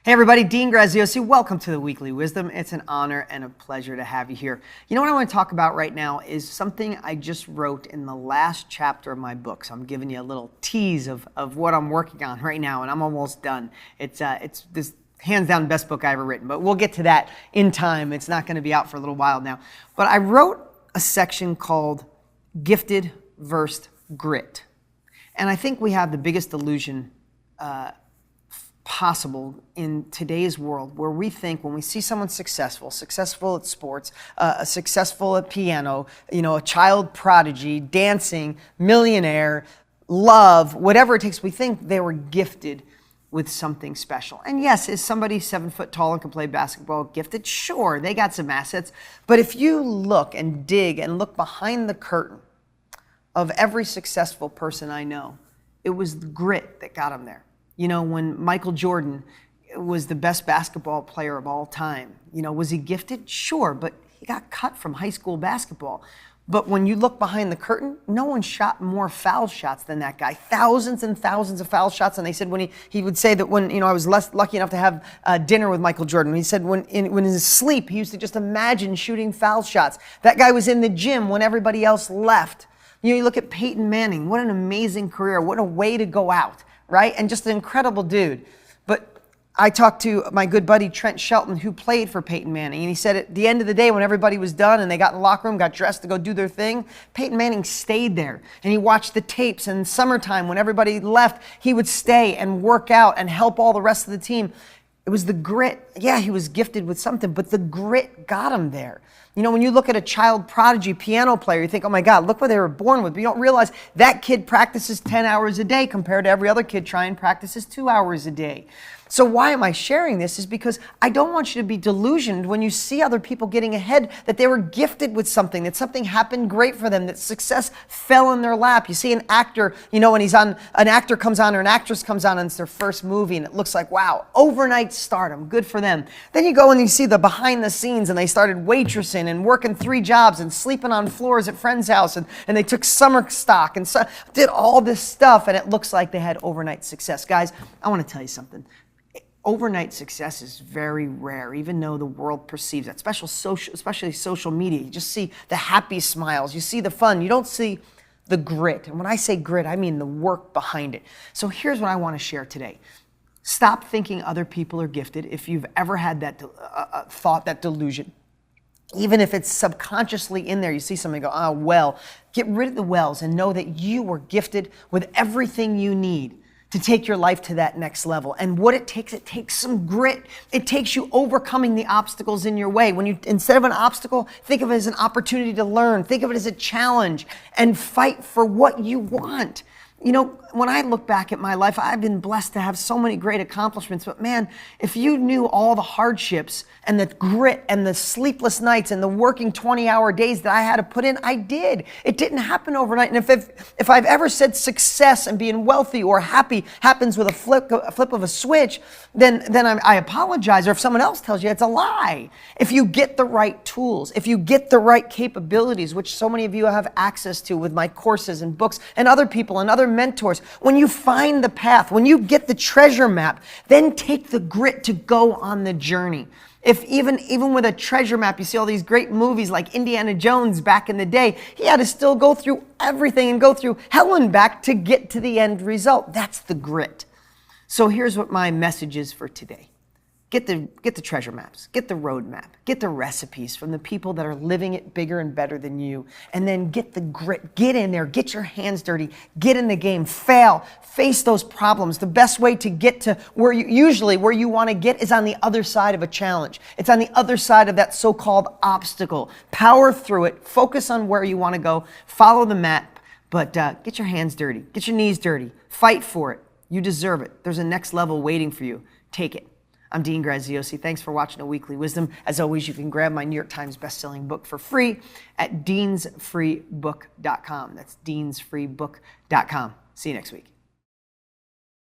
Hey everybody, Dean Graziosi. Welcome to the Weekly Wisdom. It's an honor and a pleasure to have you here. You know what I want to talk about right now is something I just wrote in the last chapter of my book. So I'm giving you a little tease of what I'm working on right now, and I'm almost done. It's this hands down best book I ever written, but we'll get to that in time. It's not going to be out for a little while now. But I wrote a section called Gifted versus Grit. And I think we have the biggest illusion possible in today's world, where we think when we see someone successful at sports, successful at piano, a child prodigy, dancing, millionaire, love, whatever it takes, we think they were gifted with something special. And yes, is somebody 7 foot tall and can play basketball gifted? Sure, they got some assets. But if you look and dig and look behind the curtain of every successful person I know, it was the grit that got them there. When Michael Jordan was the best basketball player of all time, was he gifted? Sure, but he got cut from high school basketball. But when you look behind the curtain, no one shot more foul shots than that guy. Thousands and thousands of foul shots. And they said he would say that when I was lucky enough to have dinner with Michael Jordan, he said when in his sleep, he used to just imagine shooting foul shots. That guy was in the gym when everybody else left. You look at Peyton Manning. What an amazing career. What a way to go out. Right? And just an incredible dude. But I talked to my good buddy Trent Shelton, who played for Peyton Manning, and he said at the end of the day, when everybody was done and they got in the locker room, got dressed to go do their thing, Peyton Manning stayed there. And he watched the tapes, and in summertime, when everybody left, he would stay and work out and help all the rest of the team. It was the grit. Yeah, he was gifted with something, but the grit got him there. When you look at a child prodigy piano player, you think, oh my God, look what they were born with. But you don't realize that kid practices 10 hours a day compared to every other kid trying practices 2 hours a day. So why am I sharing this? Is because I don't want you to be delusioned when you see other people getting ahead, that they were gifted with something, that something happened great for them, that success fell in their lap. You see an actor, when an actor comes on or an actress comes on and it's their first movie and it looks like, wow, overnight stardom, good for them. Then you go and you see the behind the scenes and they started waitressing and working 3 jobs and sleeping on floors at friends' house and they took summer stock and did all this stuff and it looks like they had overnight success. Guys, I want to tell you something. Overnight success is very rare, even though the world perceives that, especially social media. You just see the happy smiles. You see the fun. You don't see the grit. And when I say grit, I mean the work behind it. So here's what I want to share today. Stop thinking other people are gifted. If you've ever had that thought, that delusion, even if it's subconsciously in there, you see something go, oh, well, get rid of the wells and know that you were gifted with everything you need to take your life to that next level. And what it takes some grit. It takes you overcoming the obstacles in your way. When you, instead of an obstacle, think of it as an opportunity to learn. Think of it as a challenge and fight for what you want. When I look back at my life, I've been blessed to have so many great accomplishments, but man, if you knew all the hardships and the grit and the sleepless nights and the working 20-hour days that I had to put in, I did. It didn't happen overnight. And if I've ever said success and being wealthy or happy happens with a flip of a switch, then I apologize. Or if someone else tells you, it's a lie. If you get the right tools, if you get the right capabilities, which so many of you have access to with my courses and books and other people and other mentors, when you find the path, when you get the treasure map, then take the grit to go on the journey. If even with a treasure map, you see all these great movies like Indiana Jones back in the day, he had to still go through everything and go through hell and back to get to the end result. That's the grit. So here's what my message is for today. Get the treasure maps, get the road map, get the recipes from the people that are living it bigger and better than you, and then get the grit, get in there, get your hands dirty, get in the game, fail, face those problems. The best way to get to where you want to get is on the other side of a challenge. It's on the other side of that so-called obstacle. Power through it, focus on where you want to go, follow the map, but get your hands dirty, get your knees dirty, fight for it. You deserve it. There's a next level waiting for you. Take it. I'm Dean Graziosi. Thanks for watching A Weekly Wisdom. As always, you can grab my New York Times bestselling book for free at deansfreebook.com. That's deansfreebook.com. See you next week.